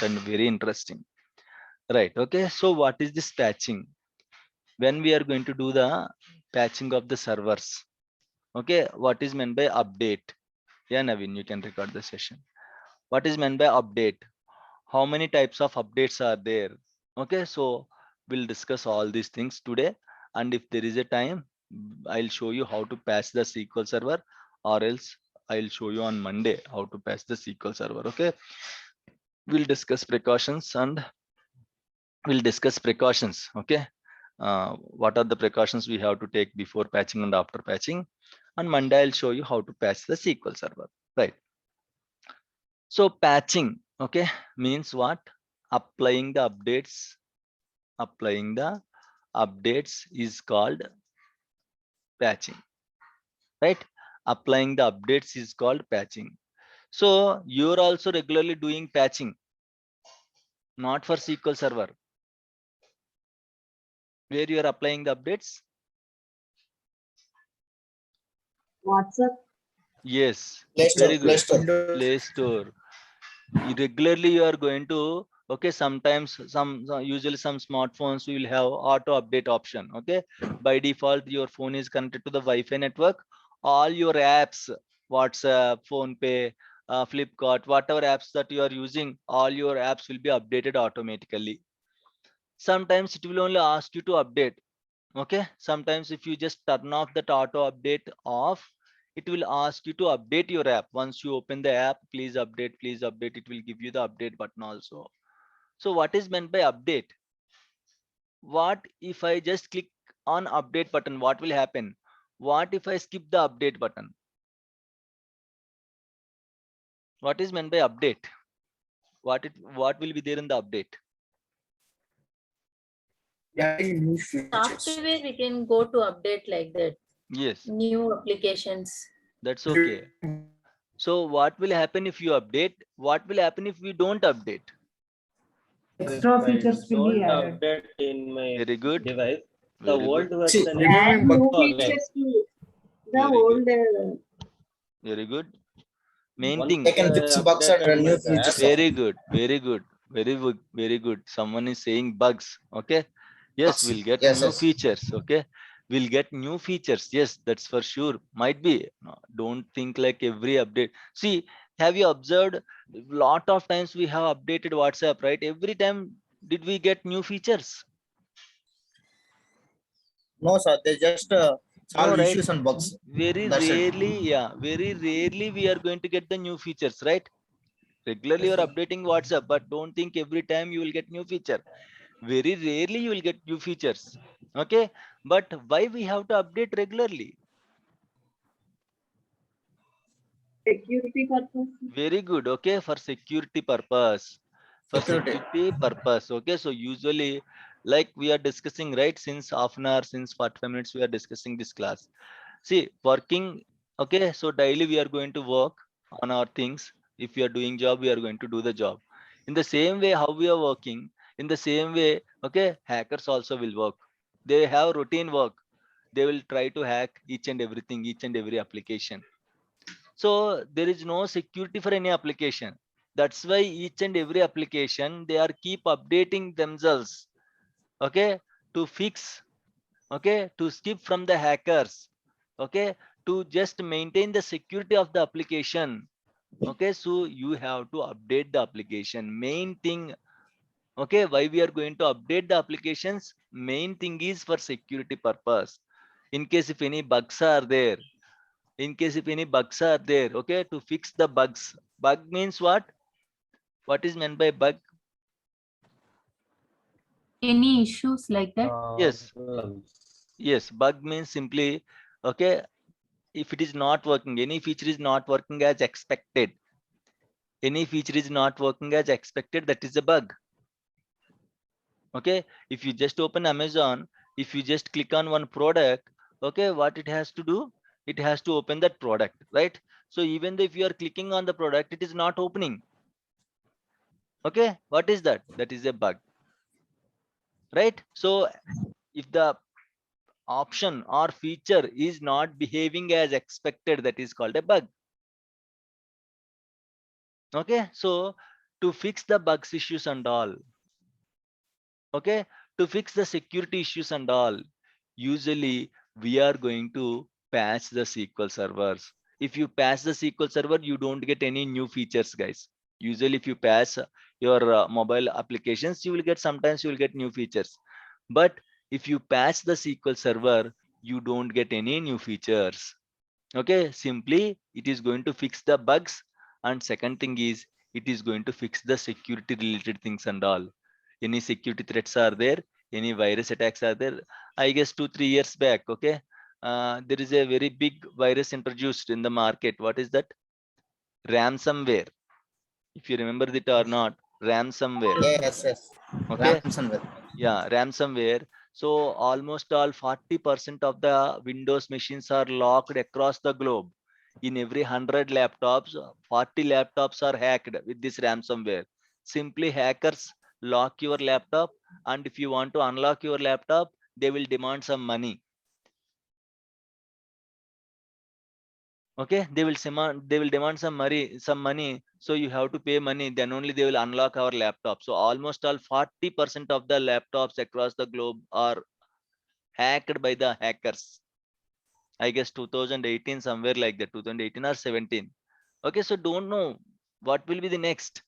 and very interesting. Right. Okay. So what is this patching? When we are going to do the patching of the servers. Okay. What is meant by update? Yeah, Naveen, you can record the session. What is meant by update? How many types of updates are there? Okay. So we'll discuss all these things today. And if there is a time, I'll show you how to patch the SQL server, or else I'll show you on Monday how to patch the SQL server. Okay. We'll discuss precautions and we'll discuss precautions. Okay. What are the precautions we have to take before patching and after patching? On Monday, I'll show you how to patch the SQL server. Right. So patching, okay, means what? Applying the updates. Applying the updates is called patching. Right. Applying the updates is called patching. So you're also regularly doing patching, not for SQL server, where you are applying the updates. WhatsApp. Yes, Play Store, very Play good. Store. Play Store. Regularly you are going to, okay, sometimes usually some smartphones will have auto update option. Okay, by default your phone is connected to the Wi-Fi network. All your apps, WhatsApp, phone pay, Flipkart, whatever apps that you are using, all your apps will be updated automatically. Sometimes it will only ask you to update. Okay, sometimes if you just turn off that auto update off, it will ask you to update your app. Once you open the app, please update, please update, it will give you the update button also. So what is meant by update? What if I just click on update button, what will happen? What if I skip the update button? What is meant by update? What will be there in the update? Adding new In features. software, we can go to update like that. Yes, New applications. that's okay. So what will happen if you update? What will happen if we don't update? Extra features will be don't added. update in my Very good. device, the Very old good. See, version is removing Add bug. new again. features to the Very old. good. Very good. Main Once thing. They can fix I bugs and updated run my new features. app, Very good. Very good. Very good. Very good. Someone is saying bugs. Okay. Yes, Bugs. we'll get Yes, new yes. features. Okay. We'll get new features. Yes, that's for sure. Might be. No, don't think like every update. See, have you observed lot of times we have updated WhatsApp, right? Every time did we get new features? No, sir. They just No, solve right? issues and bugs. Very That's it. rarely, yeah, very rarely we are going to get the new features, right? Regularly you're updating WhatsApp, but don't think every time you will get new feature. Very rarely you will get new features. Okay, but why we have to update regularly? Security purpose. Very good. Okay, for security purpose. For Security. security purpose. Okay, so usually like we are discussing, right, since half an hour, since 45 minutes we are discussing this class. See, working, okay, so daily we are going to work on our things. If we are doing job, we are going to do the job. In the same way how we are working, in the same way, okay, hackers also will work. They have routine work. They will try to hack each and everything, each and every application. So there is no security for any application. That's why each and every application, they are keep updating themselves, okay, to fix, okay, to skip from the hackers, okay, to just maintain the security of the application. Okay, so you have to update the application. Main thing, okay, why we are going to update the applications? Main thing is for security purpose. In case if any bugs are there, in case if any bugs are there, okay, to fix the bugs. Bug means what? What is meant by bug? Any issues like that? Yes, problems. yes, bug means simply, okay, if it is not working, any feature is not working as expected, any feature is not working as expected, that is a bug. Okay, if you just open Amazon, if you just click on one product, okay, what it has to do, it has to open that product, right? So even though if you are clicking on the product, it is not opening. Okay, what is that? That is a bug, right? So if the option or feature is not behaving as expected, that is called a bug. Okay, so to fix the bugs issues and all. Okay, to fix the security issues and all, usually we are going to patch the SQL servers. If you patch the SQL server, you don't get any new features, guys. Usually if you patch your mobile applications, you will get, sometimes you will get new features. But if you patch the SQL server, you don't get any new features. Okay, simply it is going to fix the bugs, and second thing is it is going to fix the security related things and all. Any security threats are there, any virus attacks are there. I guess 2-3 years back, okay, there is a very big virus introduced in the market. What is that? Ransomware. If you remember it or not, ransomware. Yes, yes. Okay, Ransomware. yeah, ransomware. So almost all 40% of the Windows machines are locked across the globe. In every 100 laptops, 40 laptops are hacked with this ransomware. Simply hackers lock your laptop, and if you want to unlock your laptop, they will demand some money. Okay, they will demand some money. So you have to pay money, then only they will unlock our laptop. So almost all 40% of the laptops across the globe are hacked by the hackers. I guess 2018, somewhere like that, 2018 or 17. Okay, so don't know what will be the next.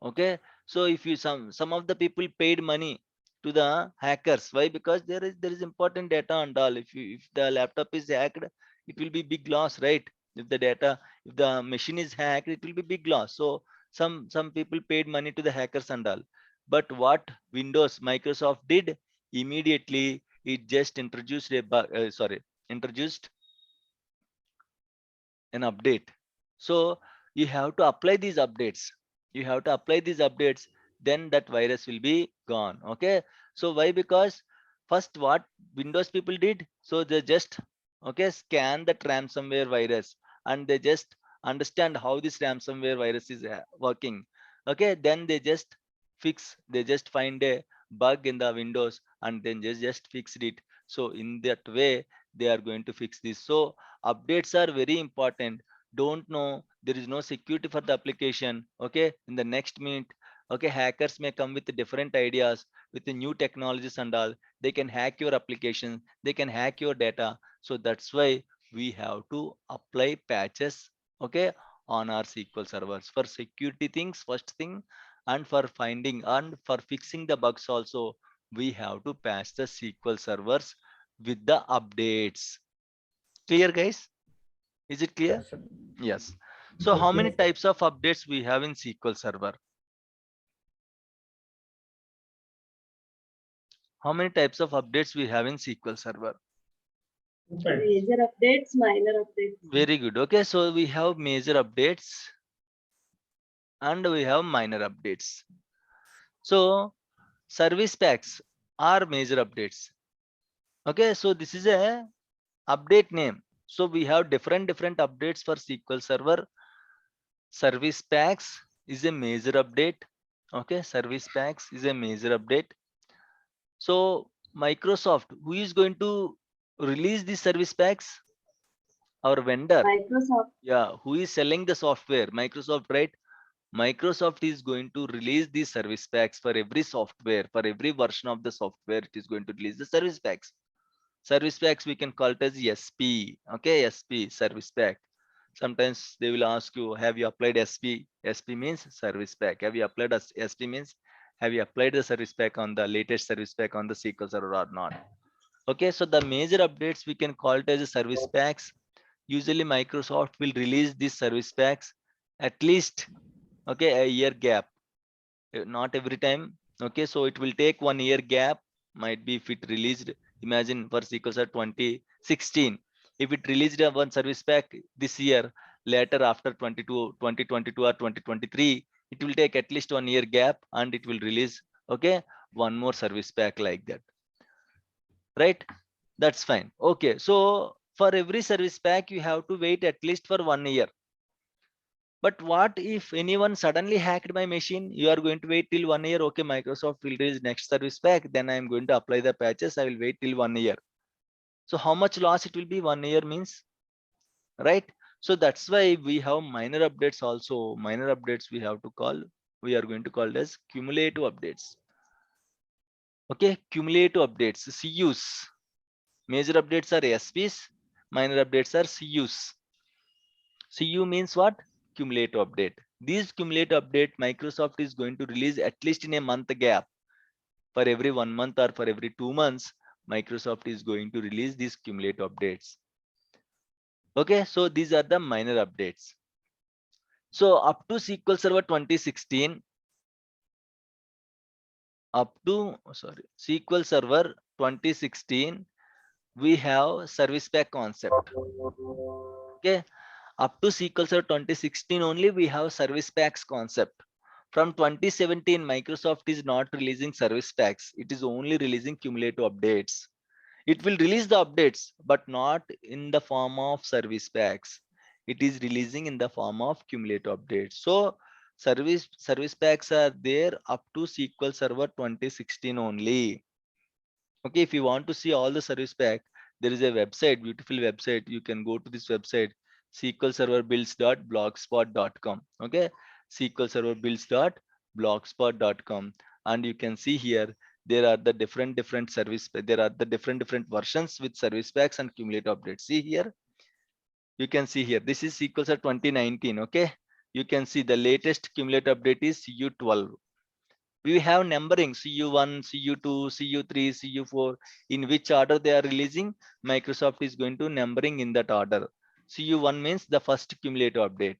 Okay, so if you some of the people paid money to the hackers. Why? Because there is important data and all. If the laptop is hacked, it will be big loss, right? If the machine is hacked, it will be big loss. So some people paid money to the hackers and all. But what Microsoft did immediately, it just introduced introduced an update. So you have to apply these updates. You have to apply these updates, then that virus will be gone. Okay. So why? Because first what Windows people did, so they just scan that ransomware virus, and they just understand how this ransomware virus is working. Okay, then they just find a bug in the Windows, and then just fixed it. So in that way they are going to fix this. So updates are very important. Don't know, there is no security for the application. Okay, in the next minute, okay, hackers may come with different ideas, with the new technologies and all. They can hack your application, they can hack your data. So that's why we have to apply patches, okay, on our SQL servers for security things first thing, and for finding and for fixing the bugs also, we have to patch the SQL servers with the updates. Clear, guys? Is it clear? Yes. So how many types of updates we have in SQL Server? How many types of updates we have in SQL Server? Major updates, minor updates. Very good. Okay, so we have major updates and we have minor updates. So service packs are major updates. Okay, so this is a update name. So we have different updates for SQL Server. Service packs is a major update. Okay, service packs is a major update. So Microsoft, who is going to release these service packs? Our vendor. Microsoft. Yeah, who is selling the software? Microsoft, right? Microsoft is going to release these service packs for every software, for every version of the software. It is going to release the service packs. Service packs we can call it as SP. Okay, SP, service pack. Sometimes they will ask you, have you applied SP? SP means service pack. Have you applied as SP means, have you applied the service pack on the latest service pack on the SQL Server or not? Okay, so the major updates we can call it as a service packs. Usually Microsoft will release these service packs at least, okay, a year gap. Not every time. Okay, so it will take 1 year gap. Might be if it released, imagine for SQL Server 2016. If it released a one service pack this year, later after 2022 or 2023, it will take at least 1 year gap and it will release, okay, one more service pack like that. Right? That's fine. Okay, so for every service pack, you have to wait at least for 1 year. But what if anyone suddenly hacked my machine? You are going to wait till 1 year. Okay, Microsoft will release next service pack. Then I am going to apply the patches. I will wait till 1 year. So how much loss it will be? 1 year means, right? So that's why we have minor updates also. Minor updates we have to call we are going to call it as cumulative updates. Okay, cumulative updates, CUs. Major updates are SPs, minor updates are CUs. CU means what? Cumulative update. These cumulative update Microsoft is going to release at least in a month gap. For every 1 month or for every 2 months, Microsoft is going to release these cumulative updates. Okay, so these are the minor updates. So up to SQL Server 2016, SQL Server 2016, we have service pack concept. Okay, up to SQL Server 2016 only we have service packs concept. From 2017, Microsoft is not releasing service packs. It is only releasing cumulative updates. It will release the updates, but not in the form of service packs. It is releasing in the form of cumulative updates. So service packs are there up to SQL Server 2016 only. Okay, if you want to see all the service pack, there is a website, beautiful website. You can go to this website, sqlserverbuilds.blogspot.com. Okay, sqlserverbuilds.blogspot.com, and you can see here there are the different different versions with service packs and cumulative updates. See here, you can see here, this is SQL Server 2019. Okay, you can see the latest cumulative update is CU12. We have numbering CU1, CU2, CU3, CU4. In which order they are releasing, Microsoft is going to numbering in that order. CU1 means the first cumulative update.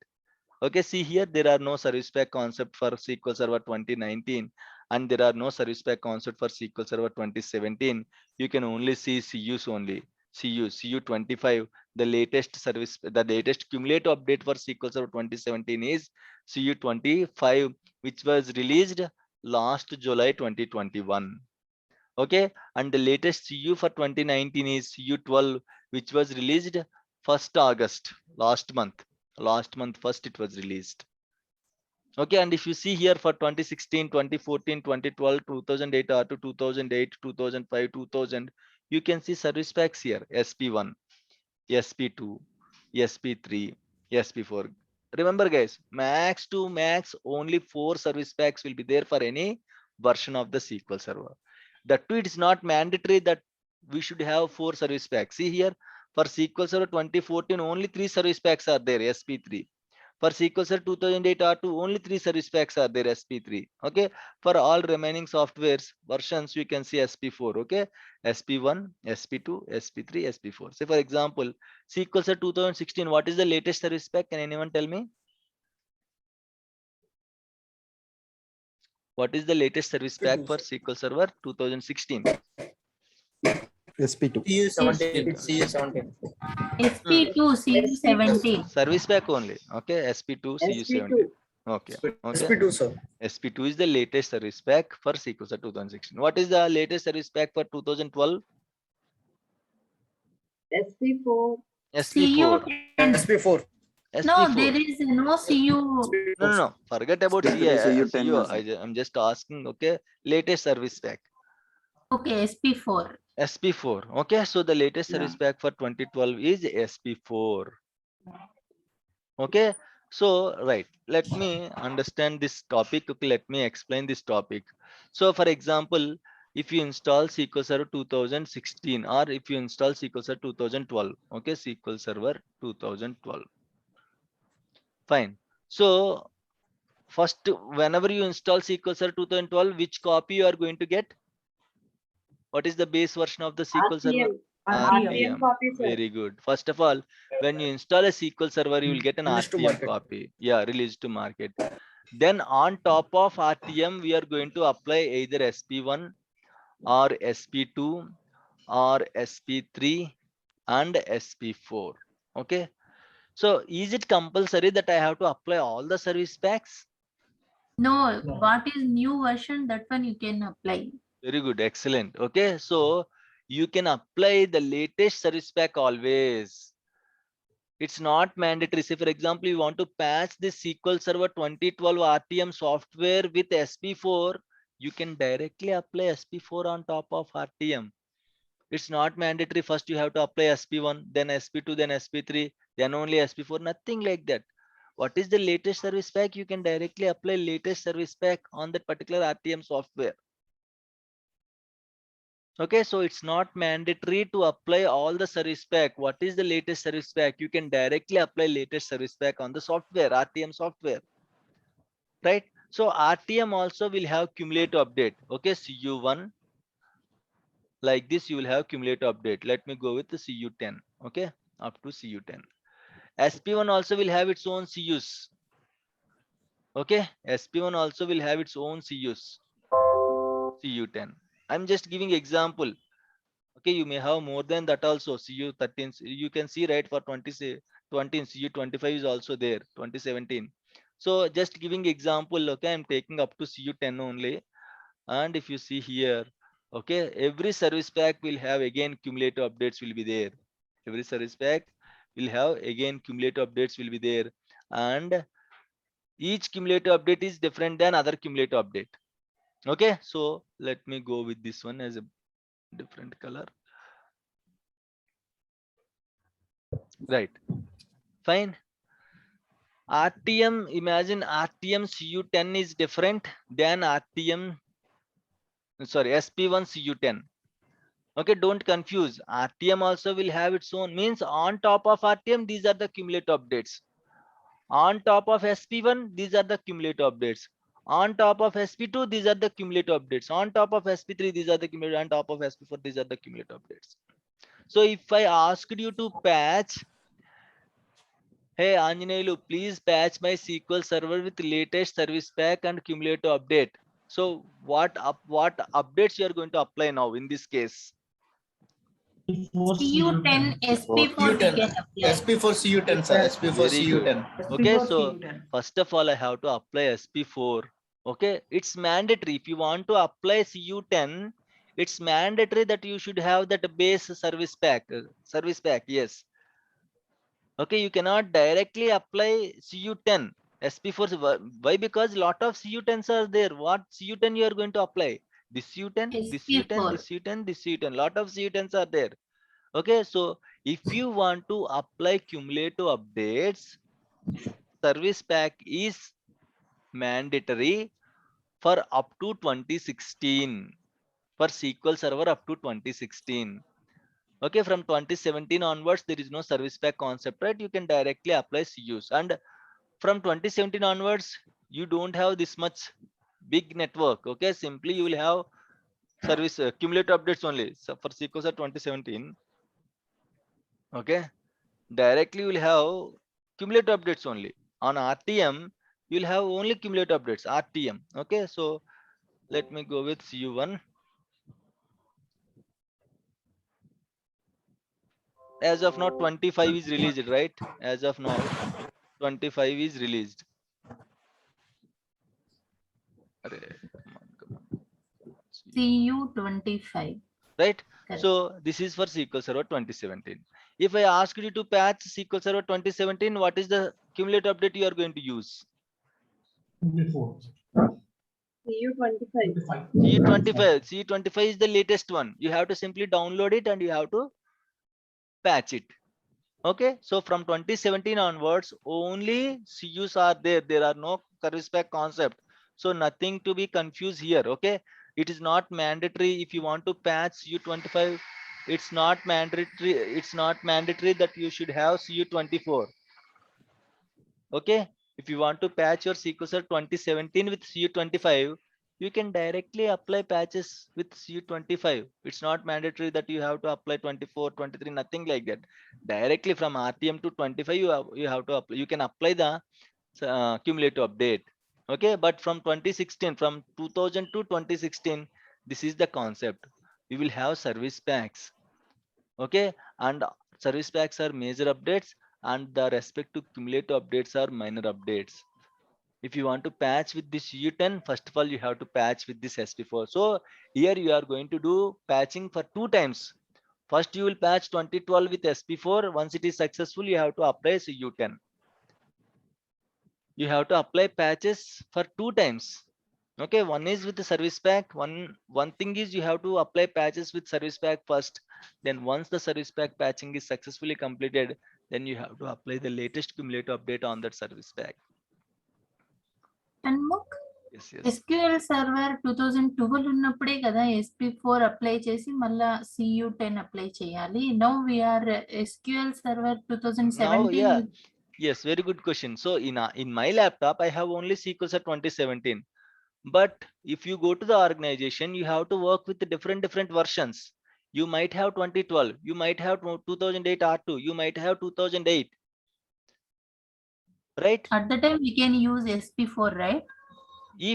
Okay, see here, there are no service pack concept for SQL Server 2019, and there are no service pack concept for SQL Server 2017. You can only see CUs only. CU25, the latest cumulative update for SQL Server 2017 is CU25, which was released last July 2021. Okay, and the latest CU for 2019 is CU12, which was released 1st August, last month first it was released. Okay, and if you see here for 2016, 2014, 2012, 2008 R2, 2008, 2005, 2000, you can see service packs here: SP1, SP2, SP3, SP4. Remember guys, max to max only 4 service packs will be there for any version of the SQL Server. That too, it is not mandatory that we should have 4 service packs. See here, for SQL Server 2014 only 3 service packs are there, SP3. For SQL Server 2008 R2 only 3 service packs are there, SP3. Okay, for all remaining softwares versions you can see SP4. Okay, SP1, SP2, SP3, SP4. Say for example, SQL Server 2016, what is the latest service pack? Can anyone tell me? What is the latest service pack for SQL Server 2016? SP2. CU17. CU17. SP2, CU17. Service pack only. Okay, SP2, CU17. SP2. Okay. SP2, sir. SP2 is the latest service pack for SQL Server 2016. What is the latest service pack for 2012? SP4. SP4. CU10. SP4. No, SP4. there is no CU. No. Forget about I'm just asking. Okay, latest service pack. Okay, SP4. SP4. Okay, so the latest service pack for 2012 is SP4. Okay, so right, let me understand this topic. Okay, let me explain this topic. So for example, if you install SQL Server 2016 or if you install SQL Server 2012, okay, SQL Server 2012. Fine. So first, whenever you install SQL Server 2012, which copy you are going to get? What is the base version of the SQL Server? RTM copy, sir. Very good. First of all, when you install a SQL Server, you will get an Release to RTM market. copy. Yeah, released to market. Then on top of RTM, we are going to apply either SP1 or SP2 or SP3 and SP4. Okay. So is it compulsory that I have to apply all the service packs? No, what is new version? That one you can apply. Very good. Excellent. Okay. So you can apply the latest service pack always. It's not mandatory. Say, for example, you want to patch the SQL Server 2012 RTM software with SP4, you can directly apply SP4 on top of RTM. It's not mandatory. First, you have to apply SP1, then SP2, then SP3, then only SP4. Nothing like that. what is the latest service pack, you can directly apply latest service pack on that particular RTM software. Okay, so it's not mandatory to apply all the service pack. What is the latest service pack? You can directly apply latest service pack on the software, RTM software, right? So RTM also will have cumulative update. Okay, CU1 like this, you will have cumulative update. Let me go with the CU10. Okay, up to CU10. SP1 also will have its own CUs. Okay, SP1 also will have its own CUs. CU10. I'm just giving example. Okay, you may have more than that also. CU13, you can see right for 20 CU25 is also there, 2017. So just giving example. Okay, I'm taking up to CU10 only. And if you see here, okay, every service pack will have again cumulative updates will be there. Every service pack will have again cumulative updates will be there, and each cumulative update is different than other cumulative update. Okay, so let me go with this one as a different color. Right, fine. RTM, imagine RTM CU10 is different than RTM, sorry, SP1 CU10. Okay, don't confuse. RTM also will have its own, means on top of RTM, these are the cumulative updates. On top of SP1, these are the cumulative updates. On top of SP2, these are the cumulative updates. On top of SP3, these are the cumulative. On top of SP4, these are the cumulative updates. So if I asked you to patch, hey Anjaneyulu, please patch my SQL server with latest service pack and cumulative update. So what updates you are going to apply now in this case? CU10, SP4 we can apply. SP4 CU10, sir. SP4 Very good. CU10. Okay, so first of all, I have to apply SP4. Okay, it's mandatory. If you want to apply CU10, it's mandatory that you should have that base service pack. Yes. Okay, you cannot directly apply CU10 SP4. Why? Because lot of CU10s are there. What CU10 you are going to apply? This CU10, this CU10, SP4. this CU10, this CU10. Lot of CU10s are there. Okay, so if you want to apply cumulative updates, service pack is mandatory for up to 2016, for SQL Server up to 2016. Okay, from 2017 onwards, there is no service pack concept, right? You can directly apply CUs. And from 2017 onwards, you don't have this much big network. Okay, simply you will have service cumulative updates only. So for SQL Server 2017, okay, directly you will have cumulative updates only. On RTM, you will have only cumulative updates, RTM. Okay, so let me go with CU1. As of now, 25 is released, right? As of now, 25 is released. Come on. CU25. Right? Correct. So this is for SQL Server 2017. If I ask you to patch SQL Server 2017, what is the cumulative update you are going to use? CU25. C25 is the latest one. You have to simply download it and you have to patch it. Okay, so from 2017 onwards, only CUs are there. There are no service pack concept. So nothing to be confused here. Okay, it is not mandatory. If you want to patch CU25, it's not mandatory. It's not mandatory that you should have CU24. Okay, if you want to patch your SQL Server 2017 with CU25, you can directly apply patches with CU25. It's not mandatory that you have to apply 24, 23, nothing like that. Directly from RTM to 25, you have to apply. You can apply the cumulative update. Okay, but from 2016, from 2000 to 2016, this is the concept. We will have service packs. Okay, and service packs are major updates, and the respective cumulative updates are minor updates. If you want to patch with this U10, first of all, you have to patch with this SP4. So here you are going to do patching for 2 times. First, you will patch 2012 with SP4. Once it is successful, you have to apply U10. You have to apply patches for 2 times. Okay, one is with the service pack. One thing is you have to apply patches with service pack first. Then once the service pack patching is successfully completed, then you have to apply the latest cumulative update on that service pack. And Yes, yes. SQL server 2012 ఉన్నప్పుడే కదా SP4 apply చేసి మళ్ళా CU10 apply చేయాలి. Now we are SQL server 2017. Now, yeah, yes, very good question. So in my laptop, I have only SQL Server 2017. But if you go to the organization, you have to work with the different versions. You might have 2012, you might have 2008 R2, you might have 2008, right? At the time we can use SP4, right?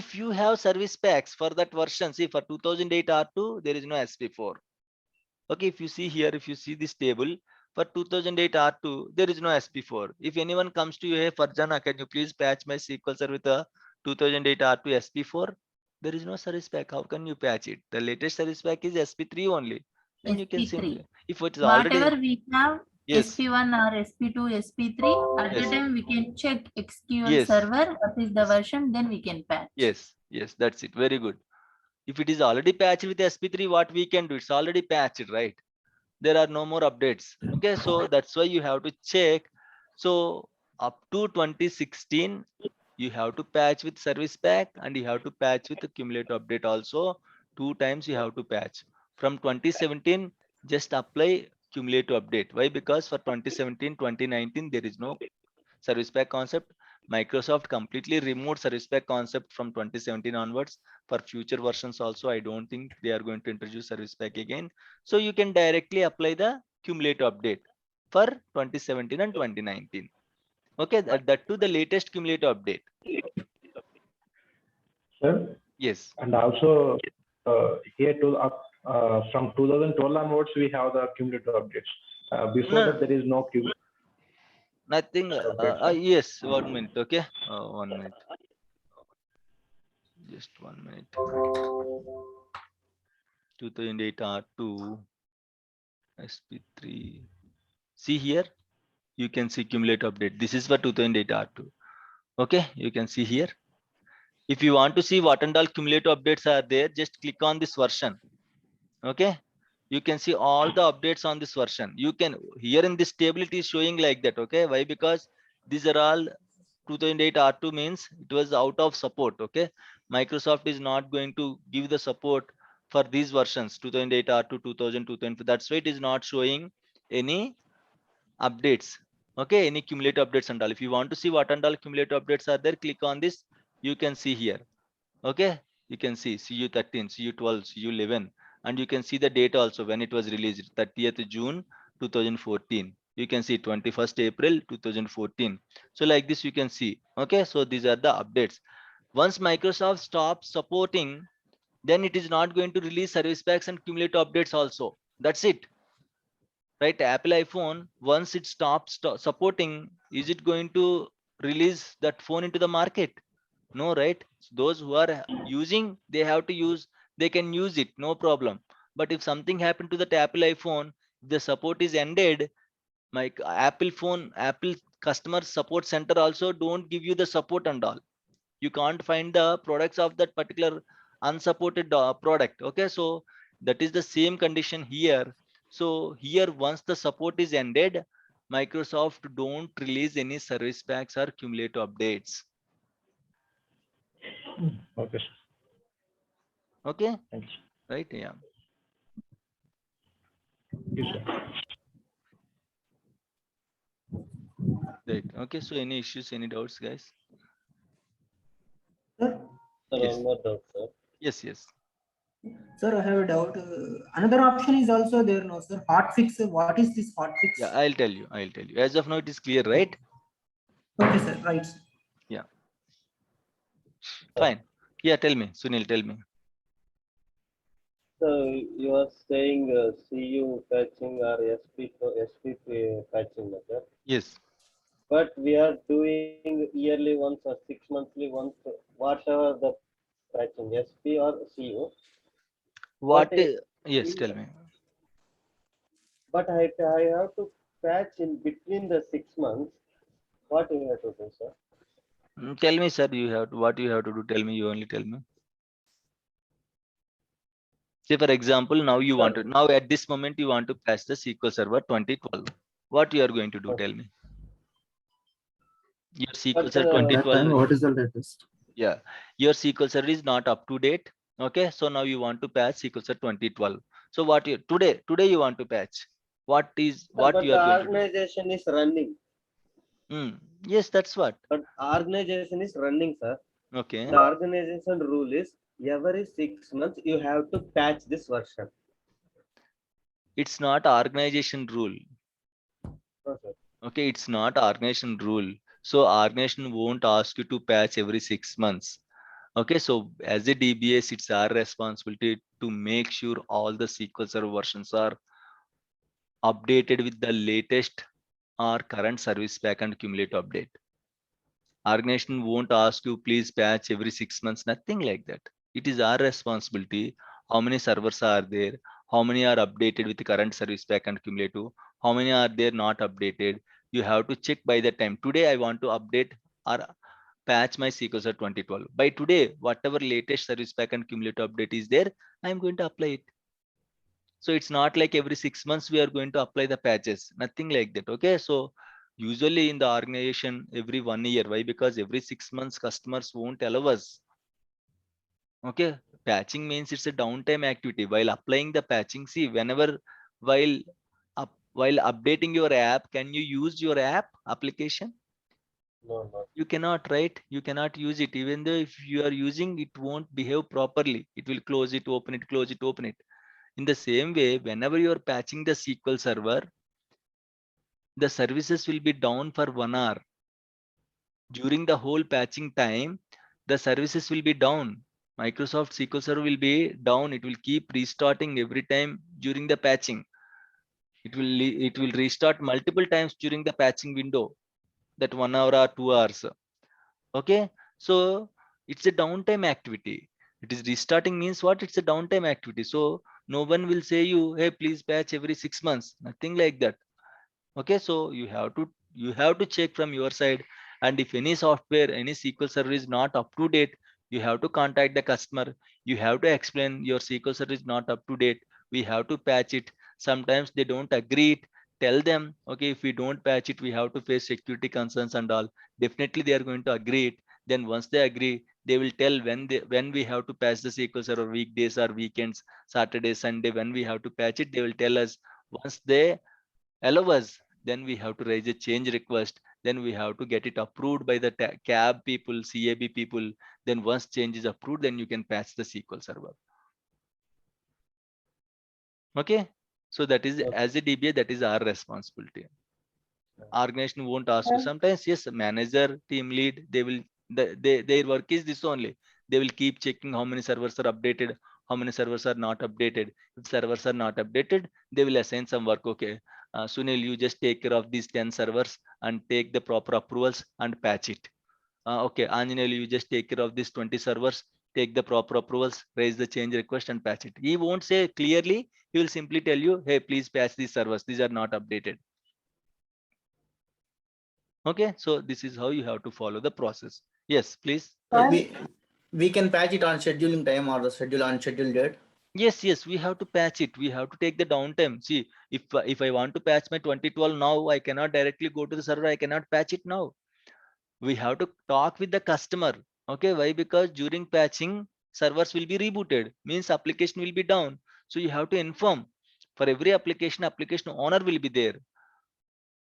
If you have service packs for that version, see for 2008 R2, there is no SP4. Okay, if you see here, if you see this table for 2008 R2, there is no SP4. If anyone comes to you, hey Farjana, can you please patch my SQL Server with a 2008 R2 SP4? There is no service pack. How can you patch it? The latest service pack is SP3 only. Then you can SP3. simply, if it is already, Whatever we have, yes, SP1 or SP2, SP3, at the Yes. time we can check SQL Yes. server, what is the Yes. version, then we can patch. yes, yes, that's it. Very good. If it is already patched with SP3, what we can do? It's already patched, right? There are no more updates. Okay, so that's why you have to check. So up to 2016, you have to patch with service pack and you have to patch with the cumulative update also. 2 times you have to patch. From 2017, just apply cumulative update. Why? Because for 2017, 2019, there is no service pack concept. Microsoft completely removed service pack concept from 2017 onwards. For future versions also, I don't think they are going to introduce service pack again. So you can directly apply the cumulative update for 2017 and 2019. Okay, that to the latest cumulative update. Sir, Yes. and also here from 2012 onwards, we have the cumulative updates. Before No. that, there is no cumulative. Nothing. Updates. Yes, 1 minute. Okay, 1 minute. Just 1 minute. 2008 R2 SP3. See here, you can see cumulative update. This is for 2008 R2. Okay, you can see here. If you want to see what and all cumulative updates are there, just click on this version. Okay, you can see all the updates on this version. You can, here in this table, it is showing like that. Okay, why? Because these are all 2008 R2 means it was out of support. Okay, Microsoft is not going to give the support for these versions 2008 R2, 2000, 2000. That's why it is not showing any updates. Okay, any cumulative updates and all. If you want to see what and all cumulative updates are there, click on this. You can see here. Okay, you can see CU13, CU12, CU11, and you can see the date also when it was released, 30th June 2014. You can see 21st April 2014. So like this you can see. Okay, so these are the updates. Once Microsoft stops supporting, then it is not going to release service packs and cumulative updates also. That's it. Right? Apple iPhone, once it stops supporting, is it going to release that phone into the market? No, right? Those who are using, they have to use, they can use it, no problem. But if something happened to the Apple iPhone, the support is ended, my Apple phone, Apple customer support center also don't give you the support and all. You can't find the products of that particular unsupported product. Okay, so that is the same condition here. So here, once the support is ended, Microsoft don't release any service packs or cumulative updates. Okay, sir. Okay. Thanks. Right? Yeah. Yes, sir. Right. Okay. So any issues, any doubts, guys? Sir, Sir, Yes. one more doubt, sir. Yes. Yes. sir, I have a doubt. Another option is also there, no, sir. Hotfix. What is this hotfix? Yeah, I'll tell you. I'll tell you. As of now, it is clear, right? Okay, sir. Right. Sir. Fine. Yeah. Tell me, Sunil. Tell me. So you are saying CU patching or SP patching, sir. Yes. But we are doing yearly once or 6 monthly once, whatever the patching, SP or CU. What? But Yes. Tell me. But I have to patch in between the 6 months. What you have to do, sir? Tell me, sir. You have to, what you have to do. Tell me. You only tell me. Say for example, now you want to, now at this moment you want to patch the SQL Server 2012. What you are going to do? Okay. Tell me. Your SQL But, Server That time, 2012. what is the latest? Yeah, your SQL Server is not up to date. Okay, so now you want to patch SQL Server 2012. So what you today you want to patch? What but you the are going to do? organization is running. Yes, that's what. But organization is running, sir. Okay, The organization rule is every 6 months you have to patch this version. it's not organization rule. Okay. Okay, it's not organization rule. So organization won't ask you to patch every 6 months. Okay, so as a DBS, it's our responsibility to make sure all the SQL Server versions are updated with the latest or current service pack and cumulative update. Organization won't ask you please patch every 6 months, nothing like that. It is our responsibility. How many servers are there? How many are updated with the current service pack and cumulative? How many are there not updated? You have to check by the time. Today I want to update or patch my SQL Server 2012. By today, whatever latest service pack and cumulative update is there, I am going to apply it. So it's not like every 6 months we are going to apply the patches, nothing like that. Okay, so usually in the organization every 1 year. Why? Because every 6 months customers won't allow us. Okay, patching means it's a downtime activity. While applying the patching, see, whenever while while updating your app, can you use your app application? No, no. You cannot, right? You cannot use it. Even though if you are using, it won't behave properly. It will close it, open it, close it, open it. In the same way, whenever you are patching the SQL Server, the services will be down for 1 hour. During the whole patching time, the services will be down. Microsoft SQL Server will be down. It will keep restarting every time during the patching. It will restart multiple times during the patching window, that 1 hour or 2 hours. Okay, so it's a downtime activity. It is restarting means what? It's a downtime activity. So no one will say you, hey, please patch every 6 months. Nothing like that. Okay, so you have to check from your side, and if any software, any SQL Server is not up to date, you have to contact the customer. You have to explain your SQL Server is not up to date. We have to patch it. Sometimes they don't agree it. Tell them, okay, if we don't patch it, we have to face security concerns and all. Definitely they are going to agree it. Then once they agree, they will tell when we have to patch the SQL Server, weekdays or weekends, Saturday, Sunday, when we have to patch it, they will tell us. Once they allow us, then we have to raise a change request. Then we have to get it approved by the CAB people, CAB people. Then once change is approved, then you can patch the SQL Server. Okay, so that is, Okay. as a DBA, that is our responsibility. Organization won't ask you. Sometimes yes, manager, team lead, they will, their work is this only. They will keep checking how many servers are updated, how many servers are not updated. If servers are not updated, they will assign some work. Okay, Sunil, you just take care of these 10 servers and take the proper approvals and patch it. Okay, Anjaneyulu, you just take care of these 20 servers, take the proper approvals, raise the change request and patch it. He won't say clearly, he will simply tell you, hey, please patch these servers, these are not updated. Okay, so this is how you have to follow the process. Yes, please. We can patch it on scheduling time or the schedule on scheduled date. Yes, we have to patch it. We have to take the downtime. See, if I want to patch my 2012 now, I cannot directly go to the server. I cannot patch it now. We have to talk with the customer. Okay, why? Because during patching, servers will be rebooted, means application will be down. So you have to inform. For every application, application owner will be there.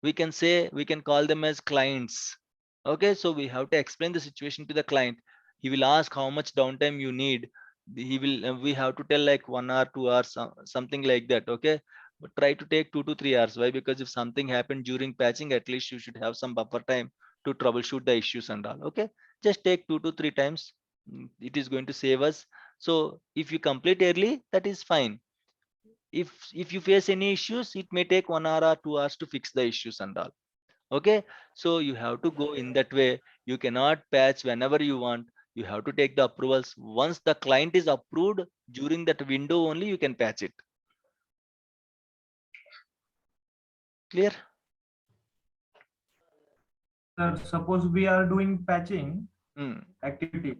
We can say, we can call them as clients. Okay, so we have to explain the situation to the client. He will ask how much downtime you need. He will, we have to tell like 1 hour, 2 hours, something like that. Okay, but try to take 2 to 3 hours. Why? Because if something happened during patching, at least you should have some buffer time to troubleshoot the issues and all. Okay, just take 2 to 3 times. It is going to save us. So if you complete early, that is fine. If you face any issues, it may take 1 hour or 2 hours to fix the issues and all. Okay, so you have to go in that way. You cannot patch whenever you want. You have to take the approvals. Once the client is approved, during that window only you can patch it. Clear? Sir, suppose we are doing patching Hmm. activity,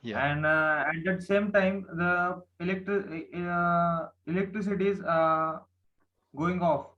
Yeah. and at that same time the electricity is going off.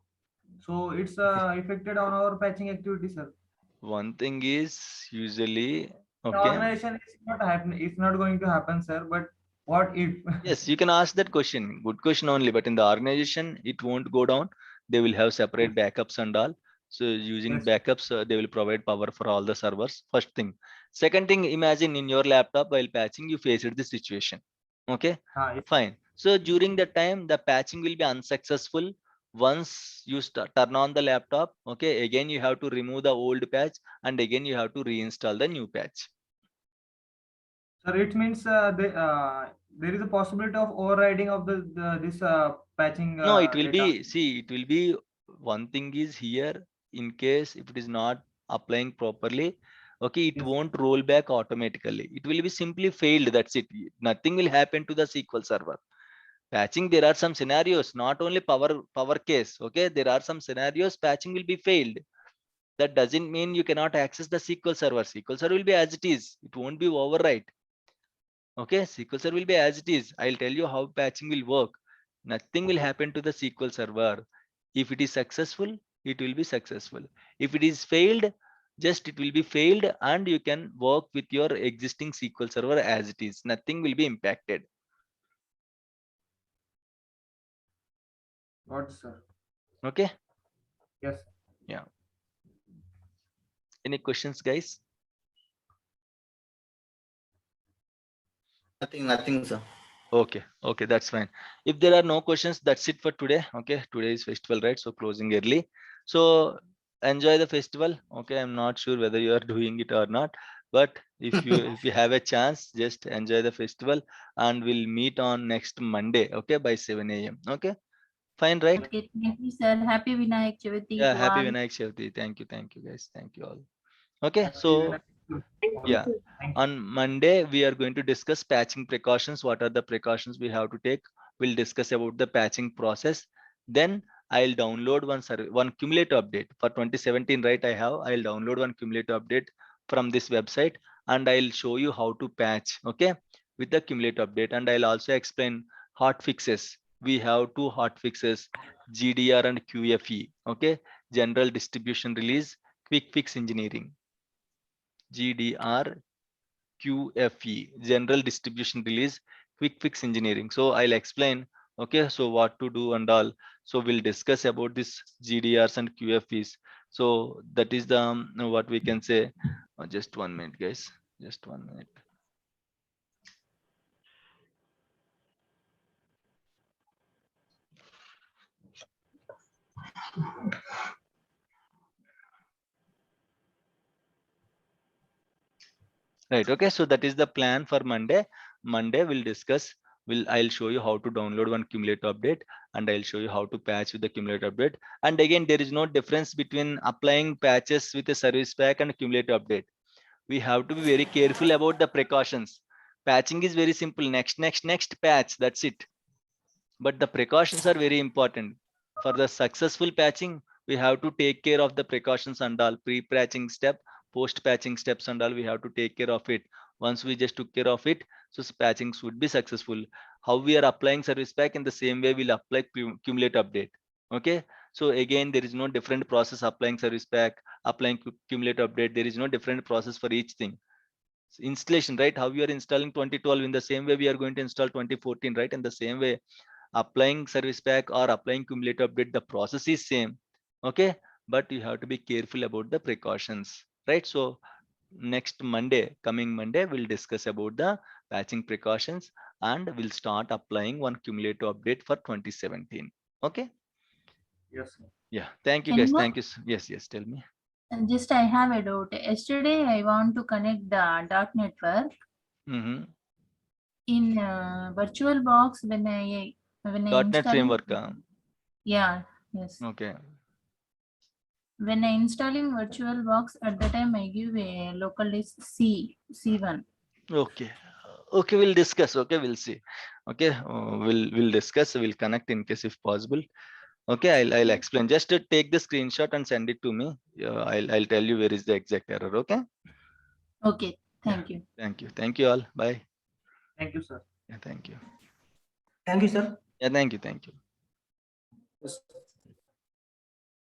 So it's affected on our patching activity, sir. One thing is usually The okay. organization is not happening. It's not going to happen, sir. But what if? Yes, you can ask that question. Good question only. But in the organization, it won't go down. They will have separate backups and all. So using Yes. backups, they will provide power for all the servers. First thing. Second thing, imagine in your laptop while patching, you faced this situation. Okay, Yes. fine. So during the time, the patching will be unsuccessful. Once you turn on the laptop, okay, again you have to remove the old patch and again you have to reinstall the new patch. Sir, it means there is a possibility of overriding of this patching No, it will data. be, see, it will be, one thing is here, in case if it is not applying properly, okay, it Yes. won't roll back automatically. It will be simply failed. That's it. Nothing will happen to the SQL server. Patching, there are some scenarios, not only power case. Okay, there are some scenarios patching will be failed. That doesn't mean you cannot access the SQL server. SQL server will be as it is. It won't be overwrite. Okay, SQL server will be as it is. I'll tell you how patching will work. Nothing will happen to the SQL server. If it is successful, it will be successful. If it is failed, just it will be failed and you can work with your existing SQL server as it is. Nothing will be impacted. What, sir? Okay. Yes. Yeah. Any questions, guys? Nothing, sir. Okay, okay, that's fine. If there are no questions, that's it for today. Okay, today is festival, right? So closing early. So enjoy the festival. Okay, I'm not sure whether you are doing it or not, but if you have a chance, just enjoy the festival, and we'll meet on next Monday. Okay, by 7 a.m. Okay, fine, right? Okay, thank you, sir. Happy Vinayak Chavati Yeah, to happy all. Vinayak Chavithi. Thank you, guys. Thank you all. Okay, Happy so Vinayak. yeah, Thank you. on Monday we are going to discuss patching precautions. What are the precautions we have to take? We'll discuss about the patching process. Then I'll download one cumulative update for 2017, right? I'll download one cumulative update from this website and I'll show you how to patch, okay, with the cumulative update. And I'll also explain hot fixes. We have two hot fixes, GDR and QFE, okay, general distribution release, quick fix engineering. GDR, QFE, general distribution release, quick fix engineering. So I'll explain, okay, so what to do and all. So we'll discuss about this GDRs and QFEs. So that is the what we can say. Just 1 minute, guys. Just 1 minute. Right. Okay. So that is the plan for Monday. Monday we'll discuss. I'll show you how to download one cumulative update and I'll show you how to patch with the cumulative update. And again, there is no difference between applying patches with a service pack and a cumulative update. We have to be very careful about the precautions. Patching is very simple. Next patch. That's it. But the precautions are very important. For the successful patching, we have to take care of the precautions and all, pre-patching step, post-patching steps and all, we have to take care of it. Once we just took care of it, so patching should be successful. How we are applying service pack, in the same way we'll apply cumulative update. Okay, so again, there is no different process applying service pack, applying cumulative update. There is no different process for each thing. Installation, right? How we are installing 2012, in the same way we are going to install 2014, right? In the same way, applying service pack or applying cumulative update, the process is same. Okay, but you have to be careful about the precautions, right? So coming Monday, we'll discuss about the patching precautions and we'll start applying one cumulative update for 2017. Okay. Yes, sir. Yeah, thank you guys. Anymore? Thank you. Yes, tell me. Just I have a doubt. Yesterday I want to connect the dot network in VirtualBox when I .NET installing. framework. Yeah, yes. Okay. When I installing VirtualBox, at the time I give a local disk C1. Okay. Okay, we'll discuss. Okay, we'll see. Okay, we'll discuss. We'll connect in case if possible. Okay, I'll explain. Just to take the screenshot and send it to me. I'll tell you where is the exact error. Okay. Okay, thank you. Thank you all. Bye. Thank you, sir. Yeah, thank you. Thank you, sir. Yeah, thank you. Yes.